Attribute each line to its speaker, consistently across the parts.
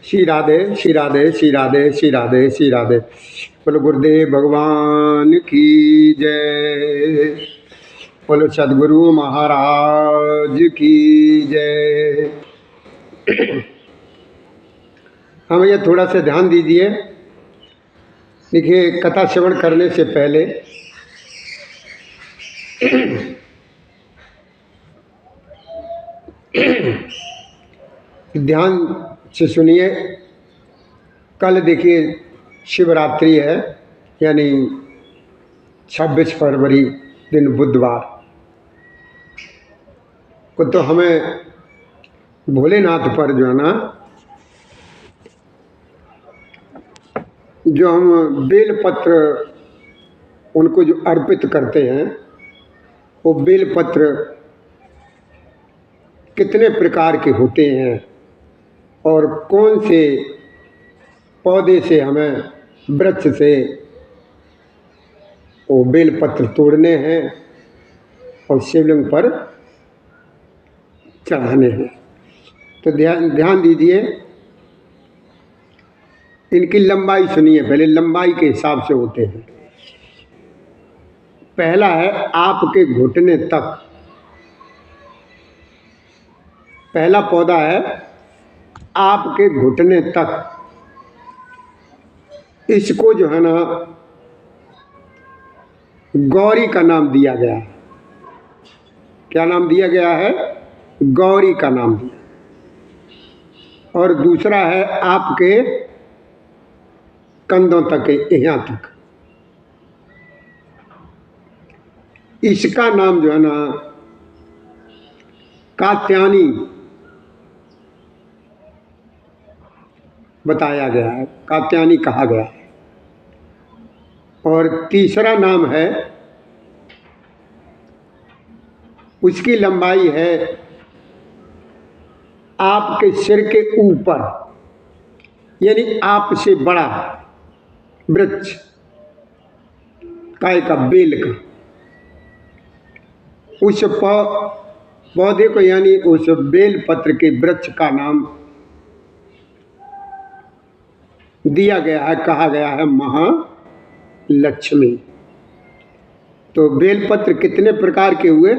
Speaker 1: श्री राधे श्री राधे श्री राधे श्री राधे श्री राधे। बोलो गुरुदेव भगवान की जय। बोलो सदगुरु महाराज की जय। हाँ भैया, थोड़ा सा ध्यान दीजिए। देखिए, कथा श्रवण करने से पहले ध्यान से सुनिए। कल देखिए शिवरात्रि है, यानी 26 फरवरी दिन बुधवार को। तो हमें भोलेनाथ पर जो है ना, जो हम बेलपत्र उनको जो अर्पित करते हैं, वो बेलपत्र कितने प्रकार के होते हैं और कौन से पौधे से हमें, वृक्ष से वो बेलपत्र तोड़ने हैं और शिवलिंग पर चढ़ाने हैं। तो ध्यान दीजिए। इनकी लंबाई सुनिए। पहले लंबाई के हिसाब से होते हैं। पहला है आपके घुटने तक। पहला पौधा है आपके घुटने तक। इसको जो है ना, गौरी का नाम दिया गया है। क्या नाम दिया गया है? गौरी का नाम दिया। और दूसरा है आपके कंधों तक, यहाँ तक। इसका नाम जो है ना, कात्यायनी बताया गया है, कात्यायनी कहा गया है। और तीसरा नाम है, उसकी लंबाई है आपके सिर के ऊपर, यानी आपसे बड़ा वृक्ष, काय का, बेल का। उस पौधे को, यानी उस बेल पत्र के वृक्ष का नाम दिया गया है, कहा गया है महालक्ष्मी। तो बेलपत्र कितने प्रकार के हुए?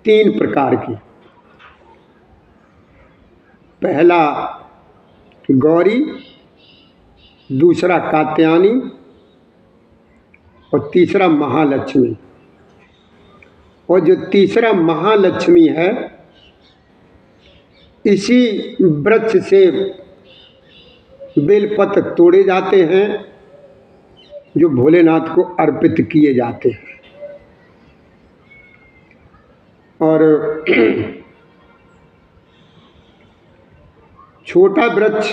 Speaker 1: 3 प्रकार के। पहला गौरी, दूसरा कात्यायनी और तीसरा महालक्ष्मी। और जो तीसरा महालक्ष्मी है, इसी वृक्ष से बेलपत्र तोड़े जाते हैं जो भोलेनाथ को अर्पित किए जाते हैं। और छोटा वृक्ष,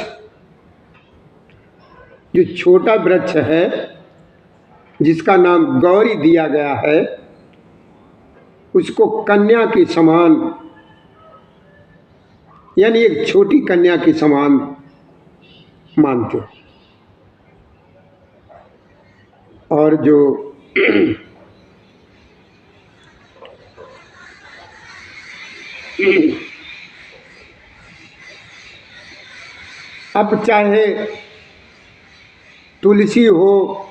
Speaker 1: जो छोटा वृक्ष है जिसका नाम गौरी दिया गया है, उसको कन्या के समान, यानी एक छोटी कन्या के समान मानते हैं। और जो अब चाहे तुलसी हो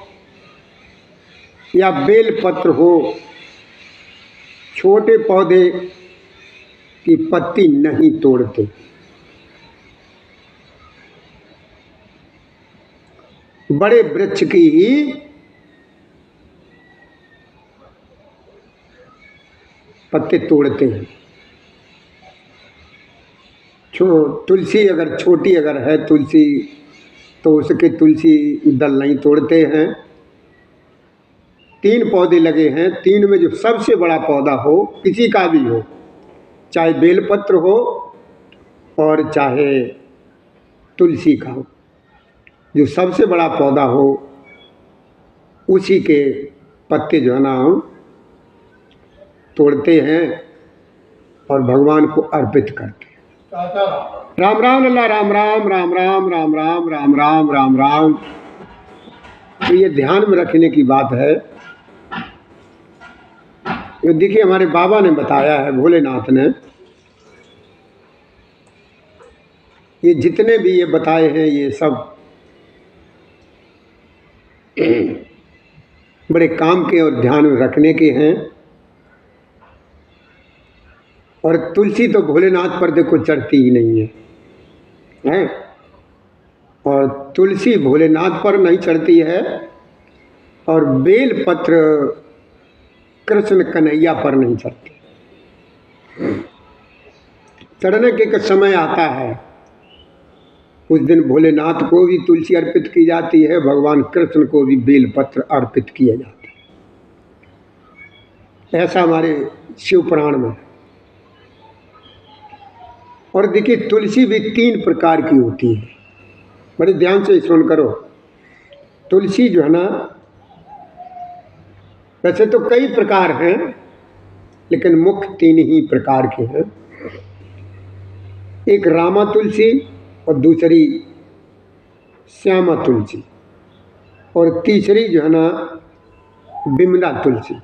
Speaker 1: या बेलपत्र हो, छोटे पौधे की पत्ती नहीं तोड़ते। बड़े वृक्ष की ही पत्ते तोड़ते हैं। तुलसी अगर छोटी अगर है तुलसी, तो उसके तुलसी दल नहीं तोड़ते हैं। 3 पौधे लगे हैं, 3 में जो सबसे बड़ा पौधा हो, किसी का भी हो, चाहे बेलपत्र हो और चाहे तुलसी का हो, जो सबसे बड़ा पौधा हो, उसी के पत्ते जो है ना तोड़ते हैं और भगवान को अर्पित करते हैं। राम राम अल्लाह, राम राम राम राम राम राम राम राम राम राम। तो ये ध्यान में रखने की बात है। ये देखिए, हमारे बाबा ने बताया है, भोलेनाथ ने, ये जितने भी ये बताए हैं ये सब बड़े काम के और ध्यान में रखने के हैं। और तुलसी तो भोलेनाथ पर देखो चढ़ती ही नहीं है, हैं? और तुलसी भोलेनाथ पर नहीं चढ़ती है, और बेल पत्र कृष्ण कन्हैया पर नहीं चढ़ती। चढ़ने के एक समय आता है, उस दिन भोलेनाथ को भी तुलसी अर्पित की जाती है, भगवान कृष्ण को भी बेल पत्र अर्पित किए जाते हैं। ऐसा हमारे शिव पुराण में। और देखिए तुलसी भी 3 प्रकार की होती है, बड़े ध्यान से सुन करो। तुलसी जो है ना, वैसे तो कई प्रकार हैं, लेकिन मुख्य 3 ही प्रकार के हैं। एक रामा तुलसी, और दूसरी श्यामा तुलसी, और तीसरी जो है ना बिमला तुलसी।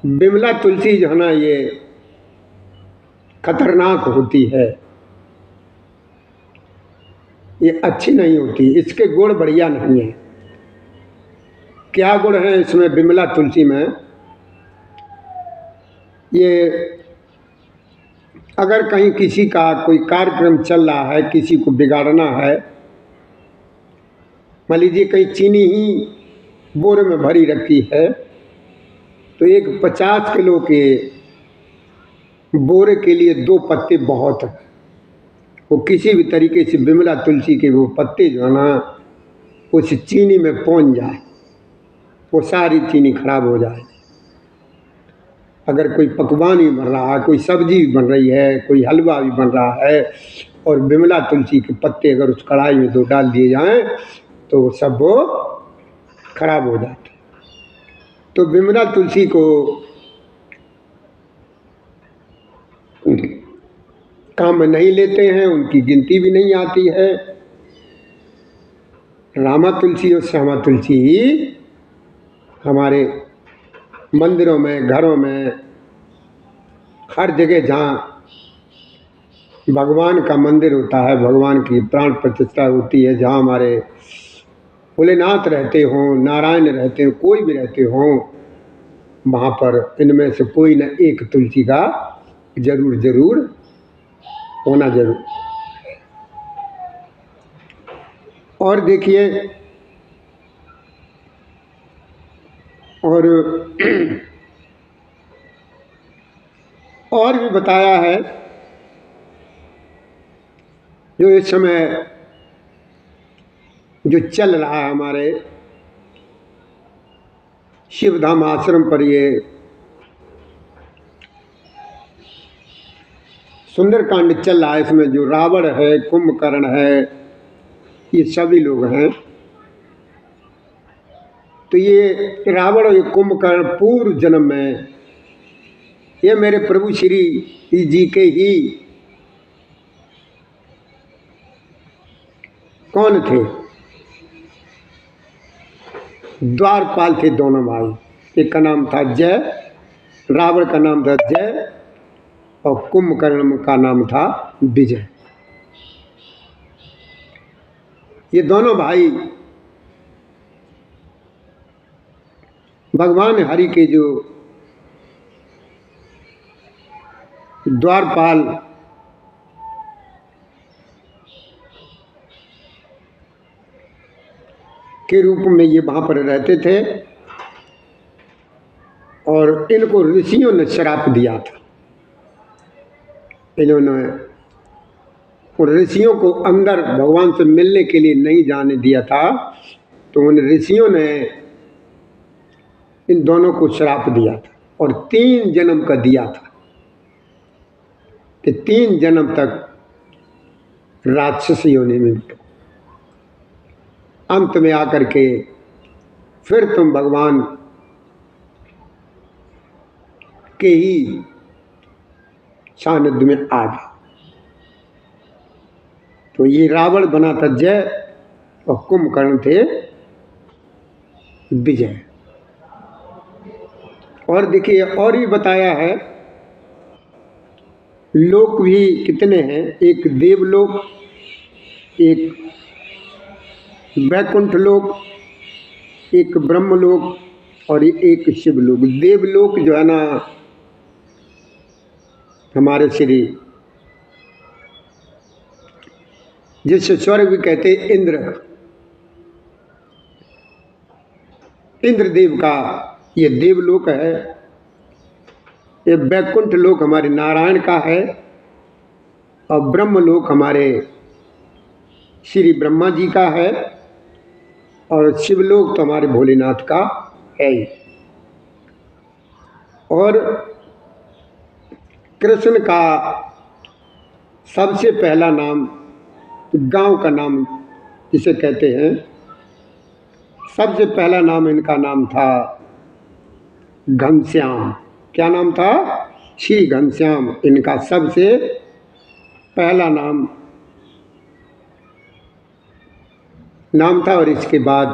Speaker 1: बिमला तुलसी जो है ना ये खतरनाक होती है, ये अच्छी नहीं होती, इसके गुण बढ़िया नहीं है। क्या गुण है इसमें बिमला तुलसी में? ये अगर कहीं किसी का कोई कार्यक्रम चल रहा है, किसी को बिगाड़ना है, मान लीजिए कहीं चीनी ही बोरे में भरी रखी है, तो एक 50 किलो के बोरे के लिए 2 पत्ते बहुत हैं। वो किसी भी तरीके से बिमला तुलसी के वो पत्ते जो है ना उस चीनी में पहुंच जाए, वो सारी चीनी खराब हो जाए। अगर कोई पकवान भी बन रहा है, कोई सब्जी भी बन रही है, कोई हलवा भी बन रहा है, और बिमला तुलसी के पत्ते अगर उस कढ़ाई में 2 डाल दिए जाएं तो वो सब वो खराब हो जाते। तो बिमला तुलसी को काम में नहीं लेते हैं, उनकी गिनती भी नहीं आती है। रामा तुलसी और श्यामा तुलसी ही हमारे मंदिरों में, घरों में, हर जगह जहाँ भगवान का मंदिर होता है, भगवान की प्राण प्रतिष्ठा होती है, जहाँ हमारे भोलेनाथ रहते हों, नारायण रहते हों, कोई भी रहते हों, वहाँ पर इनमें से कोई न एक तुलसी का जरूर जरूर होना जरूर। और देखिए, और भी बताया है, जो इस समय जो चल रहा है हमारे शिवधाम आश्रम पर, ये सुंदरकांड चल रहा है, इसमें जो रावण है, कुंभकर्ण है, ये सभी लोग हैं। तो ये रावण और ये कुंभकर्ण पूर्व जन्म में ये मेरे प्रभु श्री जी के ही कौन थे? द्वारपाल थे दोनों भाई। एक का नाम था जय, रावण का नाम था जय, और कुंभकर्ण का नाम था विजय। ये दोनों भाई भगवान हरि के जो द्वारपाल के रूप में ये वहाँ पर रहते थे, और इनको ऋषियों ने श्राप दिया था। इन्होंने उन ऋषियों को अंदर भगवान से मिलने के लिए नहीं जाने दिया था, तो उन ऋषियों ने इन दोनों को श्राप दिया था, और 3 जन्म का दिया था कि 3 जन्म तक राक्षस योनि में बितो, अंत में आकर के फिर तुम भगवान के ही सानिध्य में आ जाओ। तो ये रावण बना था जय, और कुंभकर्ण थे विजय। और देखिए, और भी बताया है, लोक भी कितने हैं, एक देवलोक, एक वैकुंठ लोक, एक ब्रह्मलोक और एक शिवलोक। देवलोक जो है ना हमारे श्री जिससे स्वर्ग भी कहते इंद्रदेव का ये देवलोक है। ये वैकुंठ लोक हमारे नारायण का है और ब्रह्मलोक हमारे श्री ब्रह्मा जी का है और शिवलोक तो हमारे भोलेनाथ का है ही। और कृष्ण का सबसे पहला नाम, गांव का नाम जिसे कहते हैं, सबसे पहला नाम इनका नाम था घनश्याम। क्या नाम था? श्री घनश्याम इनका सबसे पहला नाम था। और इसके बाद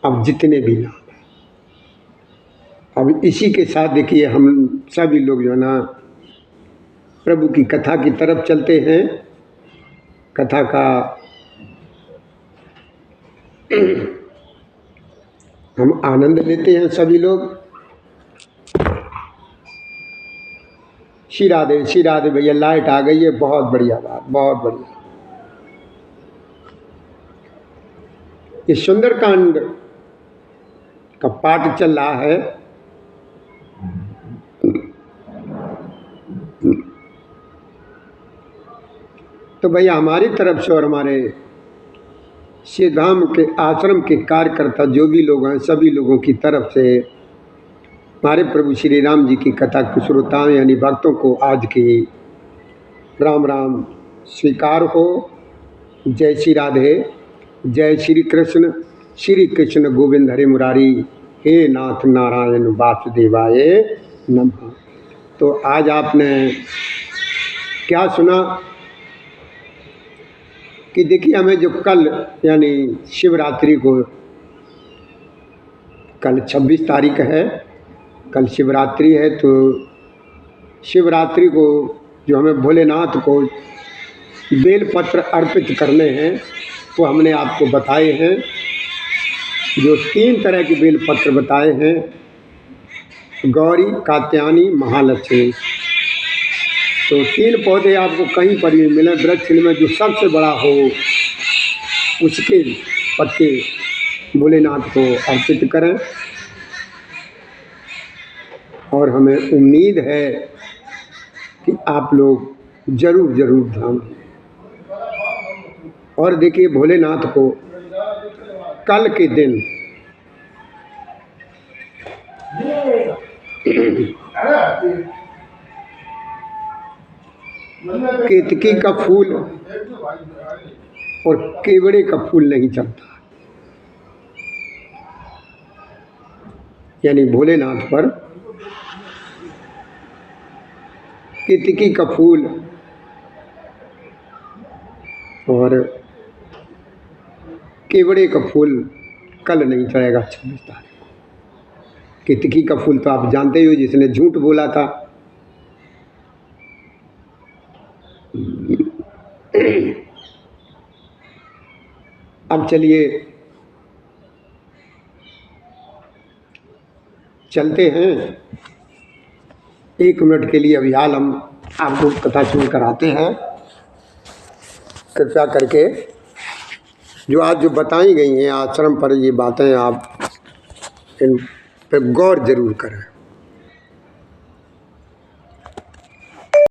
Speaker 1: अब जितने भी नाम, अब इसी के साथ देखिए हम सभी लोग जो है ना प्रभु की कथा की तरफ चलते हैं। कथा का हम आनंद लेते हैं सभी लोग। श्री राधे भैया, लाइट आ गई है, बहुत बढ़िया बात, बहुत बढ़िया। ये सुंदरकांड का पाठ चल रहा है। तो भैया हमारी तरफ से और हमारे श्री धाम के आश्रम के कार्यकर्ता जो भी लोग हैं, सभी लोगों की तरफ से हमारे प्रभु श्री राम जी की कथा के श्रोताओं यानी भक्तों को आज की राम राम स्वीकार हो। जय श्री राधे, जय श्री कृष्ण गोविंद हरे मुरारी, हे नाथ नारायण वासुदेवाय नमः। तो आज आपने क्या सुना कि देखिए हमें जो कल यानी शिवरात्रि को, कल 26 तारीख है, कल शिवरात्रि है, तो शिवरात्रि को जो हमें भोलेनाथ को बेलपत्र अर्पित करने हैं वो हमने आपको बताए हैं। जो 3 तरह के बेलपत्र बताए हैं, गौरी, कात्यायनी, महालक्ष्मी। तो 3 पौधे आपको कहीं पर भी मिले, वृक्ष में जो सबसे बड़ा हो उसके पत्ते भोलेनाथ को अर्पित करें। और हमें उम्मीद है कि आप लोग जरूर ध्यान दें। और देखिए भोलेनाथ को कल के दिन केतकी का फूल और केवड़े का फूल नहीं चलता, यानी भोलेनाथ पर केतकी का फूल और केवड़े का फूल कल नहीं चढ़ेगा 26 तारीख को। केतकी का फूल तो आप जानते हो, जिसने झूठ बोला था। अब चलिए चलते हैं 1 मिनट के लिए। अभी हाल हम आपको कथा सुन कर आते हैं। कृपया करके जो आज जो बताई गई हैं आश्रम पर, ये बातें आप इन पर गौर जरूर करें।